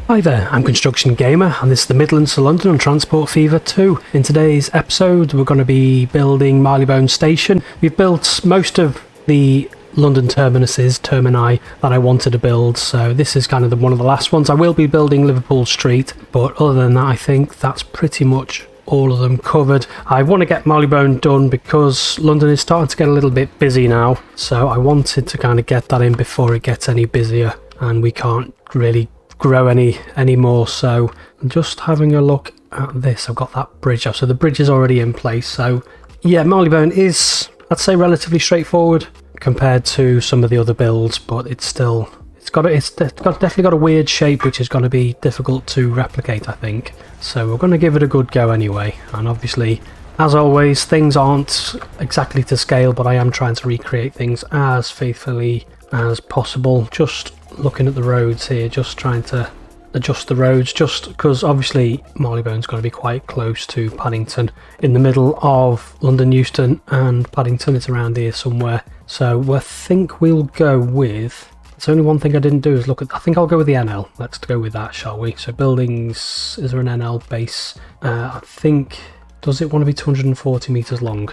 Hi there, I'm Construction Gamer and this is the Midlands to London on Transport Fever 2. In today's episode we're going to be building Marylebone Station. We've built most of the London termini that I wanted to build, so this is kind of one of the last ones. I will be building Liverpool Street, but other than that I think that's pretty much all of them covered. I want to get Marylebone done because London is starting to get a little bit busy now, so I wanted to kind of get that in before it gets any busier and we can't really grow any more. So I'm just having a look at this. I've got that bridge up, so the bridge is already in place. So yeah, Marylebone is, I'd say, relatively straightforward compared to some of the other builds, but it's definitely got a weird shape which is going to be difficult to replicate, I think. So we're going to give it a good go anyway, and obviously as always things aren't exactly to scale, but I am trying to recreate things as faithfully as possible. Just looking at the roads here, just trying to adjust the roads, just because obviously Marylebone's going to be quite close to Paddington, in the middle of London Euston and Paddington. It's around here somewhere. So I think we'll go with, it's only one thing I didn't do is look at, I think I'll go with the NL. Let's go with that, shall we? So buildings, is there an NL base? I think, does it want to be 240 metres long?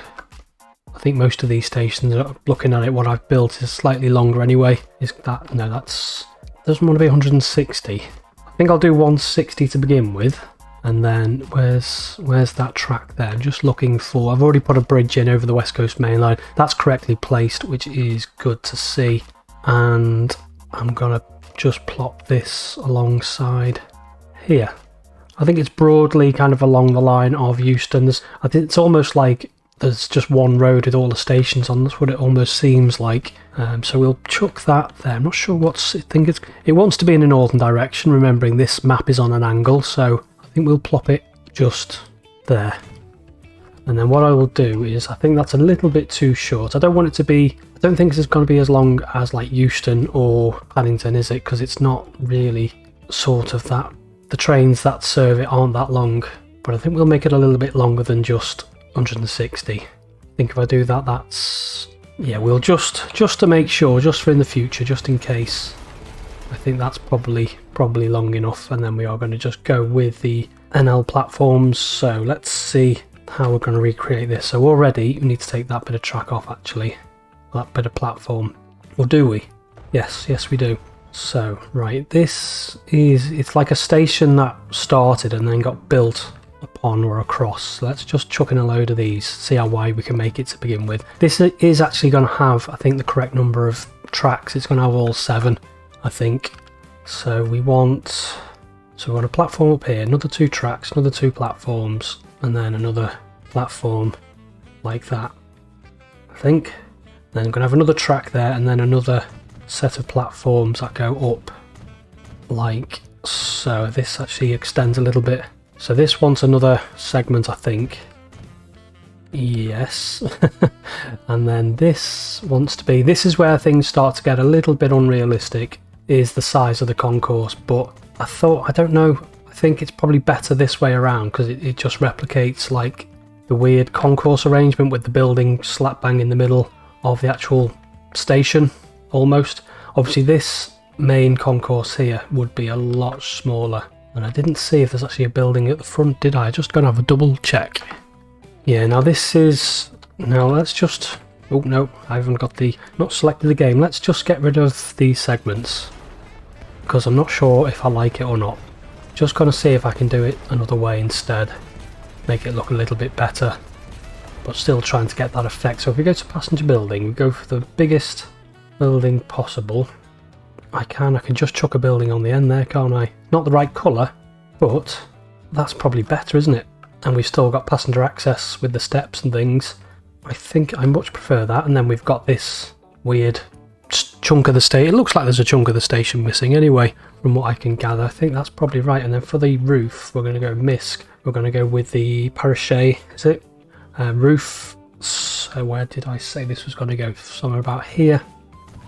I think most of these stations, looking at it, what I've built is slightly longer anyway. Is that, no, that's, doesn't want to be 160. I think I'll do 160 to begin with, and then where's that track there? I'm just looking for, I've already put a bridge in over the West Coast Main Line. That's correctly placed, which is good to see. And I'm gonna just plot this alongside here. I think it's broadly kind of along the line of Euston. I think it's almost like there's just one road with all the stations on. That's what it almost seems like. So we'll chuck that there. I'm not sure what's, I think it wants to be in a northern direction, remembering this map is on an angle, so I think we'll plop it just there. And then what I will do is, I think that's a little bit too short. I don't want it to be, I don't think it's going to be as long as like Euston or Paddington, is it? Because it's not really sort of that, the trains that serve it aren't that long. But I think we'll make it a little bit longer than just 160. I think if I do that, that's, yeah, we'll just to make sure, just for in the future, just in case. I think that's probably long enough, and then we are going to just go with the NL platforms. So let's see how we're going to recreate this. So already we need to take that bit of track off, actually, that bit of platform. Or do we? Yes we do. So right, this is, it's like a station that started and then got built upon or across. So let's just chuck in a load of these, see how wide we can make it to begin with. This is actually going to have, I think, the correct number of tracks. It's going to have all 7, I think. So we want a platform up here, another 2 tracks, another 2 platforms, and then another platform like that, I think. Then I'm going to have another track there, and then another set of platforms that go up like so. This actually extends a little bit. So this wants another segment, I think. Yes. And then this wants to be, this is where things start to get a little bit unrealistic, is the size of the concourse. But I thought, I don't know, I think it's probably better this way around, because it just replicates like the weird concourse arrangement with the building slap bang in the middle of the actual station, almost. Obviously this main concourse here would be a lot smaller. And I didn't see if there's actually a building at the front, did I? Just going to have a double check. Yeah, now this is, now let's just, oh no, I haven't got the, not selected the game. Let's just get rid of these segments, because I'm not sure if I like it or not. Just going to see if I can do it another way instead. Make it look a little bit better, but still trying to get that effect. So if we go to passenger building, we go for the biggest building possible. I can just chuck a building on the end there, can't I? Not the right colour, but that's probably better, isn't it? And we've still got passenger access with the steps and things. I think I much prefer that. And then we've got this weird chunk of the station. It looks like there's a chunk of the station missing anyway, from what I can gather. I think that's probably right. And then for the roof, we're going to go MISC. We're going to go with the parachet, is it? Roof. So where did I say this was going to go? Somewhere about here.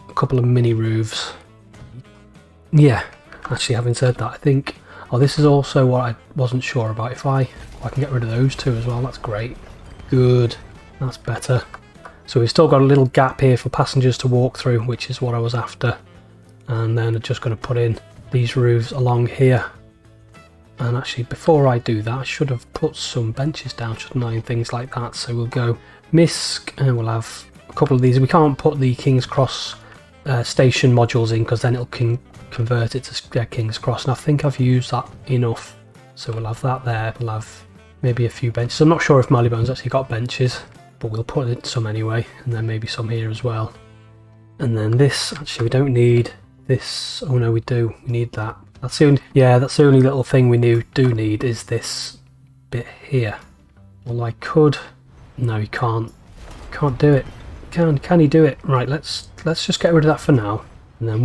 A couple of mini roofs. Yeah, actually, having said that, I think, oh, this is also what I wasn't sure about. If I can get rid of those 2 as well, that's great. Good, that's better. So we've still got a little gap here for passengers to walk through, which is what I was after. And then I'm just going to put in these roofs along here. And actually, before I do that, I should have put some benches down, shouldn't I, and things like that. So we'll go MISC, and we'll have a couple of these. We can't put the King's Cross station modules in, because then it'll convert it to King's Cross. And I think I've used that enough. So we'll have that there. We'll have maybe a few benches. I'm not sure if Marylebone's actually got benches, but we'll put in some anyway. And then maybe some here as well. And then this, actually, we don't need this. Oh no, we do. We need that. That's the only, yeah, that's the only little thing we do need is this bit here. Well, I could. No, you can't. Can't do it. Can he do it? Right, let's just get rid of that for now. And then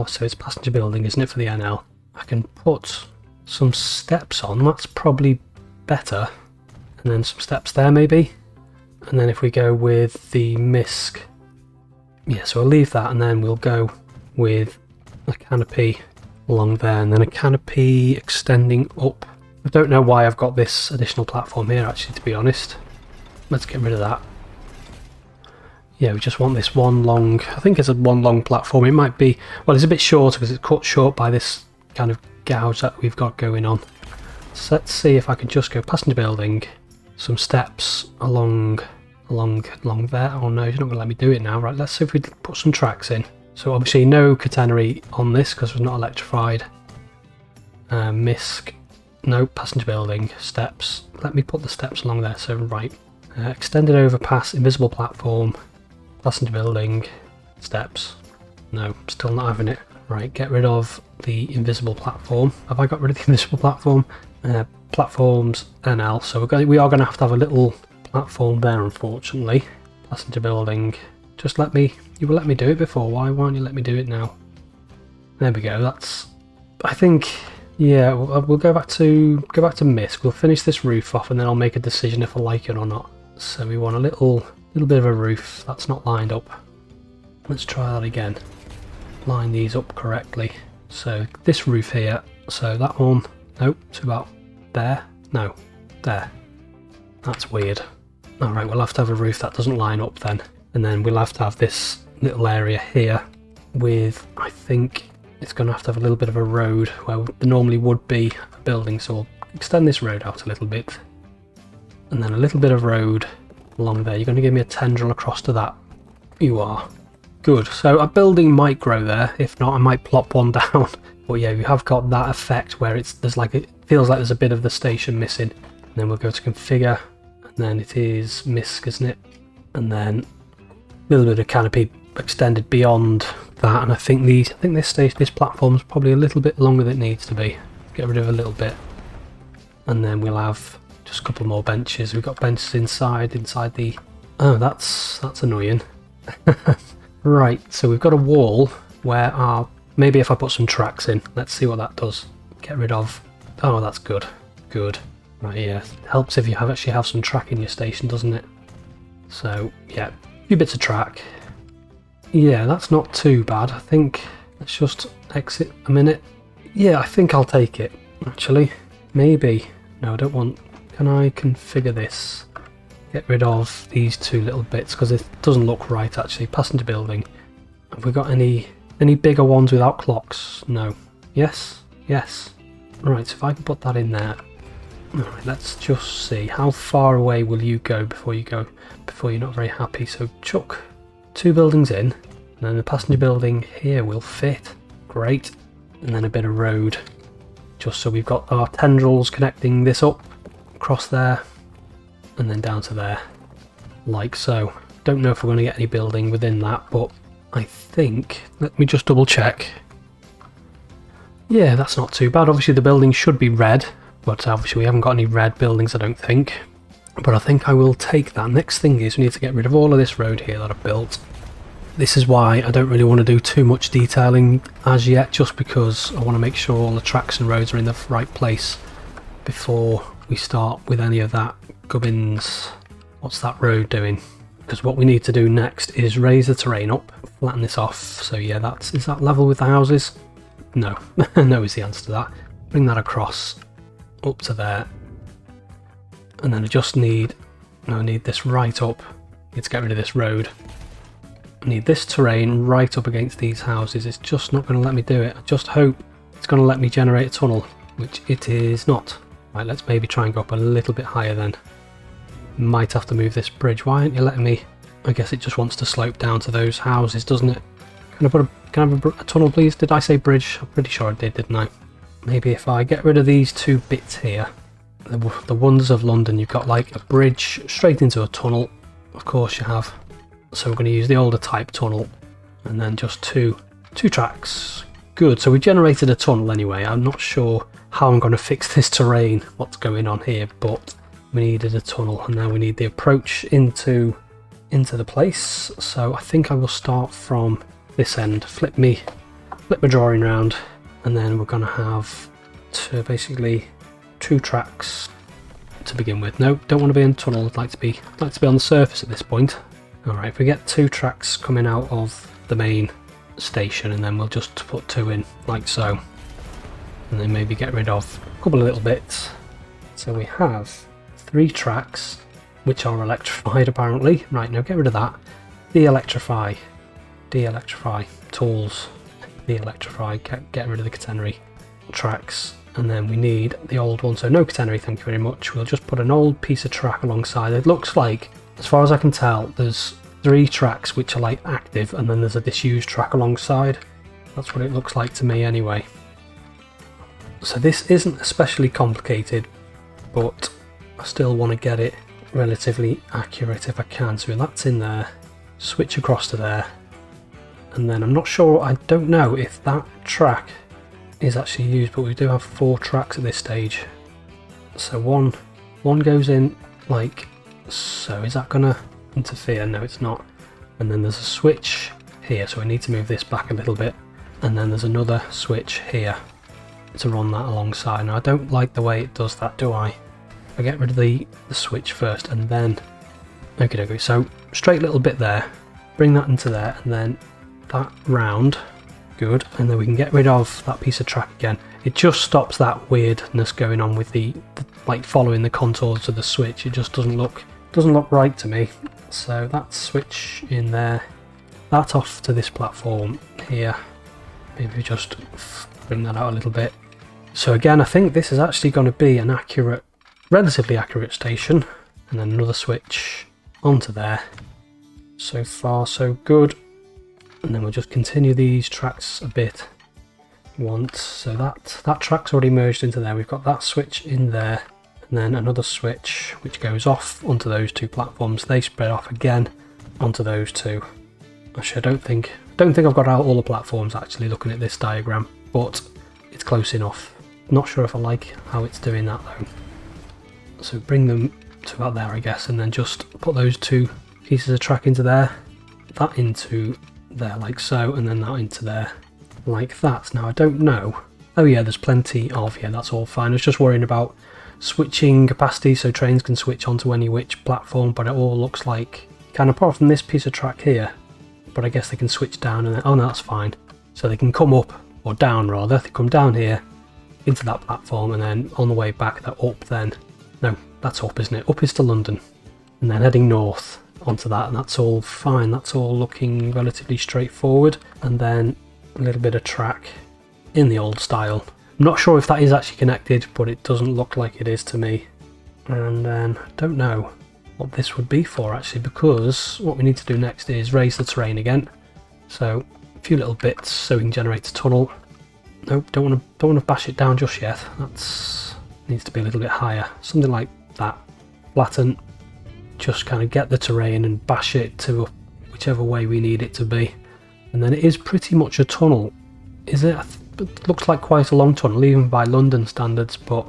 so it's passenger building, isn't it, for the NL? I can put some steps on. That's probably better. And then some steps there maybe. And then if we go with the MISC, yeah, so I'll leave that, and then we'll go with a canopy along there, and then a canopy extending up. I don't know why I've got this additional platform here, actually, to be honest. Let's get rid of that. Yeah, we just want this one long, I think it's a one long platform. It might be, well, it's a bit shorter because it's cut short by this kind of gouge that we've got going on. So let's see if I can just go passenger building, some steps along there. Oh no, you're not going to let me do it now. Right, let's see if we put some tracks in. So obviously no catenary on this because it's not electrified. MISC, no, passenger building, steps. Let me put the steps along there. So right, extended overpass, invisible platform, passenger building, steps. No, still not having it. Right, get rid of the invisible platform. Have I got rid of the invisible platform? Platforms NL. So we are going to have a little platform there, unfortunately. Passenger building. Just you will let me do it before. Why won't you let me do it now? There we go. That's, I think, yeah. We'll go back to MISC. We'll finish this roof off, and then I'll make a decision if I like it or not. So we want a little bit of a roof that's not lined up. Let's try that again. Line these up correctly. So this roof here. So that one. Nope. To about there. No. There. That's weird. All right. We'll have to have a roof that doesn't line up then. And then we'll have to have this little area here with, I think it's going to have a little bit of a road where there normally would be a building. So we'll extend this road out a little bit. And then a little bit of road along there. You're going to give me a tendril across to that. You are. Good. So a building might grow there. If not, I might plop one down. But yeah, you have got that effect where it feels like there's a bit of the station missing. And then we'll go to configure. And then it is MISC, isn't it? And then a little bit of canopy extended beyond that, and I think this platform's probably a little bit longer than it needs to be. Get rid of a little bit, and then we'll have just a couple more benches. We've got benches inside the. Oh, that's annoying. Right, so we've got a wall where maybe if I put some tracks in, let's see what that does. Get rid of. Oh, that's good. Good. Right, yeah, helps if you actually have some track in your station, doesn't it? So yeah. Few bits of track. Yeah, that's not too bad. I think let's just exit a minute. Yeah, I think I'll take it, actually. Maybe. No, I don't want. Can I configure this? Get rid of these two little bits because it doesn't look right, actually. Passenger building. Have we got any bigger ones without clocks? No. Yes? Yes. Right, so if I can put that in there. Alright, let's just see. How far away will you go before you're not very happy? So chuck 2 buildings in, and then the passenger building here will fit. Great. And then a bit of road. Just so we've got our tendrils connecting this up, across there, and then down to there. Like so. Don't know if we're going to get any building within that, but I think, let me just double check. Yeah, that's not too bad. Obviously the building should be red. But obviously we haven't got any red buildings, I don't think. But I think I will take that. Next thing is we need to get rid of all of this road here that I've built. This is why I don't really want to do too much detailing as yet, just because I want to make sure all the tracks and roads are in the right place before we start with any of that gubbins. What's that road doing? Because what we need to do next is raise the terrain up, flatten this off. So yeah, is that level with the houses? No. No is the answer to that. Bring that across. Up to there, and then I need this right up. Need to get rid of this road. I need this terrain right up against these houses. It's just not going to let me do it. I just hope it's going to let me generate a tunnel, which it is not. Right, let's maybe try and go up a little bit higher then. Might have to move this bridge. Why aren't you letting me? I guess it just wants to slope down to those houses, doesn't it? Can I have a tunnel, please? Did I say bridge? I'm pretty sure I did, didn't I? Maybe if I get rid of these two bits here, the wonders of London, you've got like a bridge straight into a tunnel. Of course you have. So we're going to use the older type tunnel, and then just two tracks. Good, so we generated a tunnel anyway. I'm not sure how I'm going to fix this terrain, what's going on here, but we needed a tunnel, and now we need the approach into the place. So I think I will start from this end, flip my drawing round, and then we're going to have basically 2 tracks to begin with. No, don't want to be in a tunnel. I'd like to be on the surface at this point. Alright, if we get 2 tracks coming out of the main station, and then we'll just put 2 in like so, and then maybe get rid of a couple of little bits. So we have 3 tracks which are electrified apparently. Right, now get rid of that. De-electrify, tools, de-electrify, get rid of the catenary tracks, and then we need the old one. So no catenary, thank you very much. We'll just put an old piece of track alongside. It looks like, as far as I can tell, there's 3 tracks which are like active, and then there's a disused track alongside. That's what it looks like to me anyway. So this isn't especially complicated, but I still want to get it relatively accurate if I can. So that's in there, switch across to there, and then I'm not sure, I don't know if that track is actually used, but we do have 4 tracks at this stage. So one goes in like so. Is that gonna interfere? No, it's not. And then there's a switch here, so we need to move this back a little bit, and then there's another switch here to run that alongside. Now I don't like the way it does that, do I? I get rid of the switch first, and then okay, so straight little bit there, bring that into there, and then that round. Good, and then we can get rid of that piece of track again. It just stops that weirdness going on with the like following the contours of the switch. It just doesn't look right to me. So that switch in there, that off to this platform here. Maybe we just bring that out a little bit. So again, I think this is actually going to be an accurate, relatively accurate station, and then another switch onto there. So far so good. And then we'll just continue these tracks a bit once. So that track's already merged into there. We've got that switch in there, and then another switch which goes off onto those 2 platforms. They spread off again onto those 2. Actually, I don't think I've got out all the platforms actually looking at this diagram, but it's close enough. Not sure if I like how it's doing that though. So bring them to about there, I guess, and then just put those 2 pieces of track into there, that into there like so, and then that into there like that. Now I don't know. Oh yeah, there's plenty of, yeah, that's all fine. I was just worrying about switching capacity so trains can switch onto any which platform, but it all looks like, kind of apart from this piece of track here, but I guess they can switch down and then, oh no, that's fine. So they can come up, or down rather, they come down here into that platform, and then on the way back they're up then. No, that's up, isn't it? Up is to London, and then heading north onto that, and that's all fine. That's all looking relatively straightforward. And then a little bit of track in the old style. I'm not sure if that is actually connected, but it doesn't look like it is to me. And then I don't know what this would be for actually, because what we need to do next is raise the terrain again. So a few little bits so we can generate a tunnel. Nope, don't want to bash it down just yet. That's needs to be a little bit higher, something like that. Flatten, just kind of get the terrain and bash it to whichever way we need it to be, and then it is pretty much a tunnel. Is it? It looks like quite a long tunnel even by London standards, but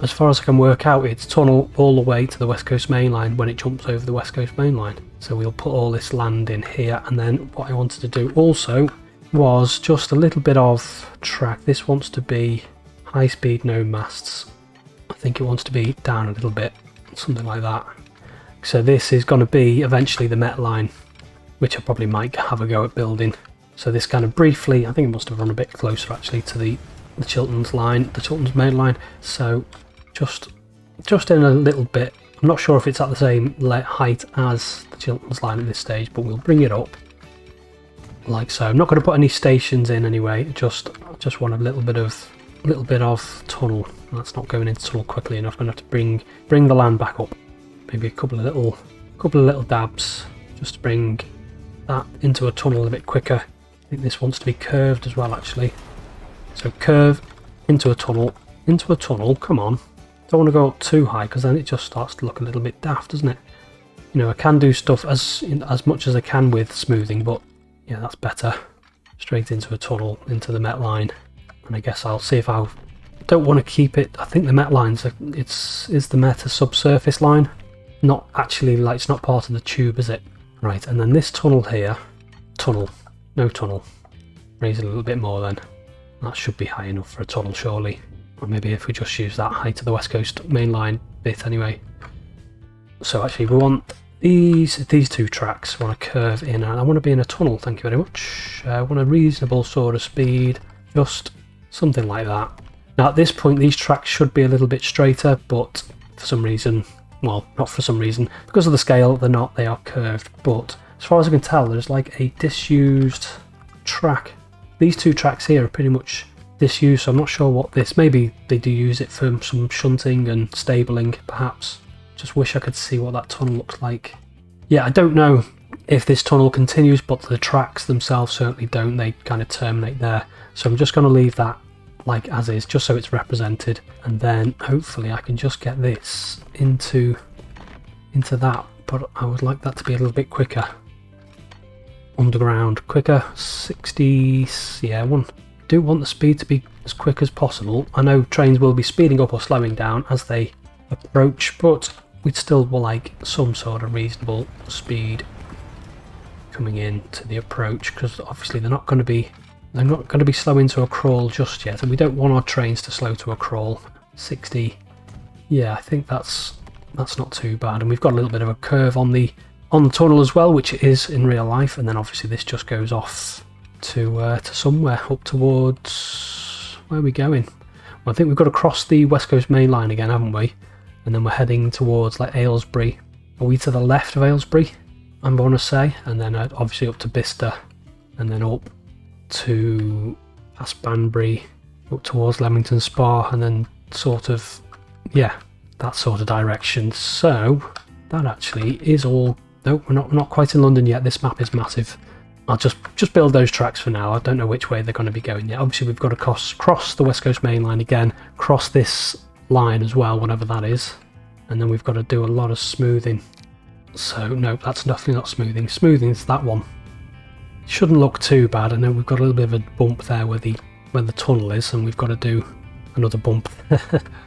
as far as I can work out, it's tunnel all the way to the West Coast Main Line when it jumps over the West Coast Main Line. So we'll put all this land in here, and then what I wanted to do also was just a little bit of track. This wants to be high speed, no masts. I think it wants to be down a little bit, something like that. So this is going to be eventually the Met line, which I probably might have a go at building. So this kind of briefly, I think it must have run a bit closer actually to the Chilterns line, the Chilterns main line. So just in a little bit. I'm not sure if it's at the same height as the Chilterns line at this stage, but we'll bring it up. like so. I'm not going to put any stations in anyway. Just want a little bit of tunnel. That's not going into tunnel quickly enough. I'm going to have to bring the land back up. Maybe a couple of little dabs just to bring that into a tunnel a bit quicker. I think this wants to be curved as well, actually. So curve into a tunnel, come on. Don't want to go up too high because then it just starts to look a little bit daft, doesn't it? You know, I can do stuff as much as I can with smoothing, but yeah, that's better. Straight into a tunnel, into the Met line. And I guess I'll see if I don't want to keep it. I think the Met line's is the Met a subsurface line? Not actually, like it's not part of the tube, is it? Right, and then this tunnel here, no tunnel. Raise it a little bit more then. That should be high enough for a tunnel, surely. Or maybe if we just use that height of the West Coast main line bit anyway. So actually we want these two tracks, I want to curve in, and I want to be in a tunnel, thank you very much. I want a reasonable sort of speed, just something like that. Now at this point these tracks should be a little bit straighter, but for some reason, well, not for some reason, because of the scale they're not, they are curved. But as far as I can tell, there's like a disused track. These two tracks here are pretty much disused, so I'm not sure what this, maybe they do use it for some shunting and stabling perhaps. Just wish I could see what that tunnel looks like. Yeah, I don't know if this tunnel continues, but the tracks themselves certainly don't, they kind of terminate there. So I'm just going to leave that like as is, just so it's represented, and then hopefully I can just get this into that, but I would like that to be a little bit quicker. Underground quicker, 60, yeah, do want the speed to be as quick as possible. I know trains will be speeding up or slowing down as they approach, but we'd still like some sort of reasonable speed coming in to the approach, because obviously they're not going to be slowing to a crawl just yet, and we don't want our trains to slow to a crawl. 60, yeah, I think that's not too bad, and we've got a little bit of a curve on the tunnel as well, which it is in real life, and then obviously this just goes off to somewhere up towards, where are we going? Well, I think we've got to cross the West Coast main line again, haven't we? And then we're heading towards like Aylesbury. Are we to the left of Aylesbury, I'm going to say? And then obviously up to Bicester, and then up to past Banbury, up towards Leamington Spa, and then sort of, yeah, that sort of direction. So that actually is all. No, we're not quite in London yet. This map is massive. I'll just build those tracks for now. I don't know which way they're going to be going yet. Obviously we've got to cross the West Coast main line again, cross this line as well, whatever that is, and then we've got to do a lot of smoothing. So no, that's definitely not smoothing. Smoothing's that one. Shouldn't look too bad. I know we've got a little bit of a bump there where the tunnel is, and we've got to do another bump.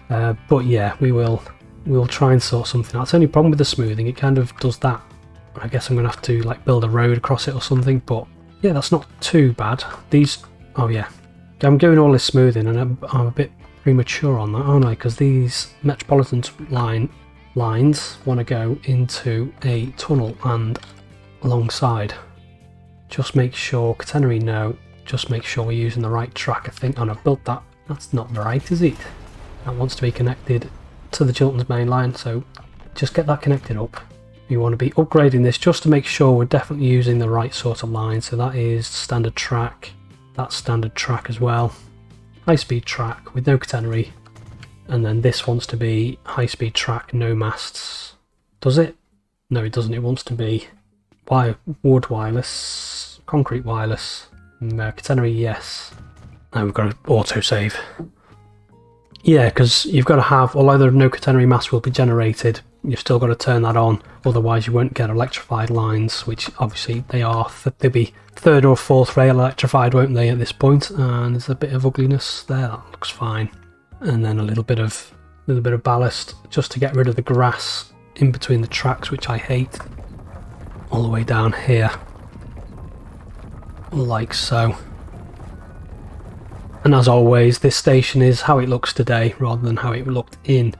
But yeah, we'll try and sort something out. It's the only problem with the smoothing, it kind of does that. I guess I'm gonna have to like build a road across it or something, but yeah, that's not too bad. Oh yeah, I'm doing all this smoothing, and I'm a bit premature on that, aren't I? Because these Metropolitan lines want to go into a tunnel and alongside. Just make sure, catenary no, just make sure we're using the right track, I think. And I've built that. That's not right, is it? That wants to be connected to the Chilterns main line, so just get that connected up. We want to be upgrading this just to make sure we're definitely using the right sort of line. So that is standard track, that's standard track as well. High speed track with no catenary, and then this wants to be high speed track, no masts. Does it? No, it doesn't. It wants to be wood wireless, concrete wireless, catenary, yes. Now we've got to auto save. Yeah, because you've got to have, although no catenary mast will be generated, you've still got to turn that on, otherwise you won't get electrified lines, which obviously they are. They'll be third or fourth rail electrified, won't they, at this point? And there's a bit of ugliness there, that looks fine. And then a little bit of ballast just to get rid of the grass in between the tracks, which I hate. All the way down here, like so. And as always, this station is how it looks today rather than how it looked in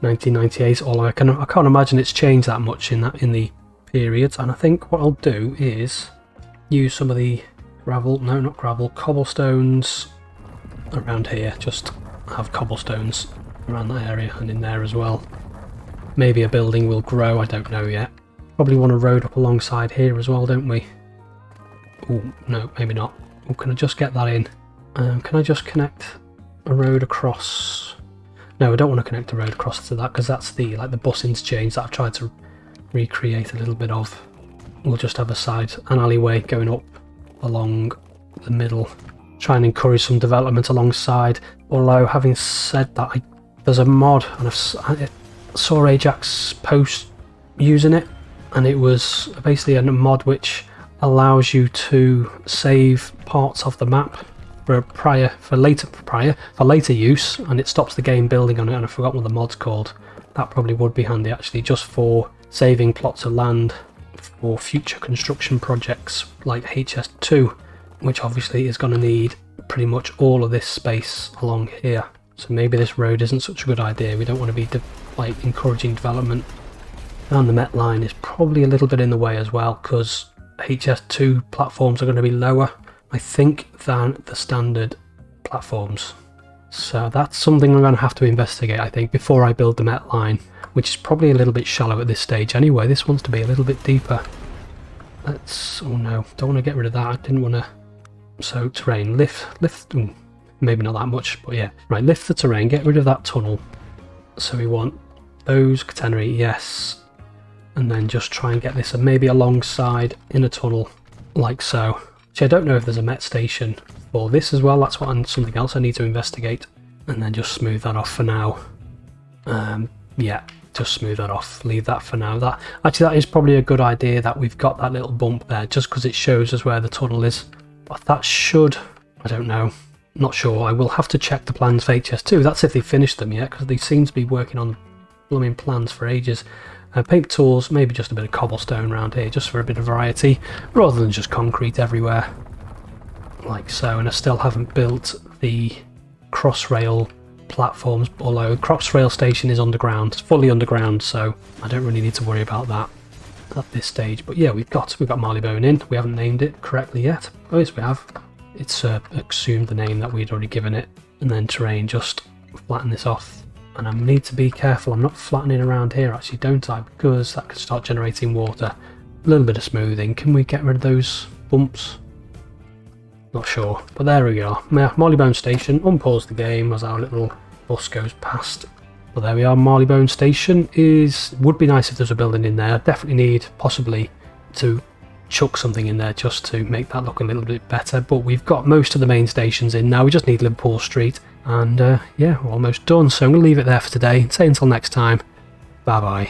1998, although I can't imagine it's changed that much in the period. And I think what I'll do is use some of the cobblestones around here. Just have cobblestones around that area and in there as well. Maybe a building will grow, I don't know yet. Probably want a road up alongside here as well, don't we? Oh, no, maybe not. Oh, can I just get that in? Can I just connect a road across? No, I don't want to connect a road across to that because that's the bus interchange that I've tried to recreate a little bit of. We'll just have an alleyway going up along the middle. Try and encourage some development alongside. Although, having said that, there's a mod, and I saw Ajax post using it, and it was basically a mod which allows you to save parts of the map for later use, and it stops the game building on it. And I forgot what the mod's called. That probably would be handy actually, just for saving plots of land for future construction projects like HS2, which obviously is going to need pretty much all of this space along here. So maybe this road isn't such a good idea. We don't want to be encouraging development. And the Met line is probably a little bit in the way as well, because HS2 platforms are going to be lower, I think, than the standard platforms. So that's something I'm going to have to investigate, I think, before I build the Met line, which is probably a little bit shallow at this stage anyway. This wants to be a little bit deeper. Oh no, don't want to get rid of that. I didn't want to. So terrain, lift, maybe not that much, but yeah. Right, lift the terrain, get rid of that tunnel. So we want those catenary, yes. And then just try and get this maybe alongside in a tunnel, like so. So I don't know if there's a Met station for this as well. That's something else I need to investigate. And then just smooth that off for now. Yeah, just smooth that off. Leave that for now. That is probably a good idea that we've got that little bump there, just because it shows us where the tunnel is. But that should, I don't know, not sure. I will have to check the plans for HS2. That's if they finished them yet, because they seem to be working on blooming plans for ages. Paint tools, maybe just a bit of cobblestone around here, just for a bit of variety, rather than just concrete everywhere, like so. And I still haven't built the Crossrail platforms, although Crossrail Station is underground, it's fully underground, so I don't really need to worry about that at this stage. But yeah, we've got Marylebone in. We haven't named it correctly yet. Oh yes, we have. It's assumed the name that we'd already given it. And then terrain, just flatten this off. And I need to be careful, I'm not flattening around here actually, don't I? Because that could start generating water. A little bit of smoothing. Can we get rid of those bumps? Not sure. But there we go. Marylebone Station. Unpause the game as our little bus goes past. But there we are. Marylebone Station would be nice if there's a building in there. I definitely need possibly to chuck something in there just to make that look a little bit better. But we've got most of the main stations in now. We just need Liverpool Street. And yeah, we're almost done. So I'm going to leave it there for today. Say until next time. Bye bye.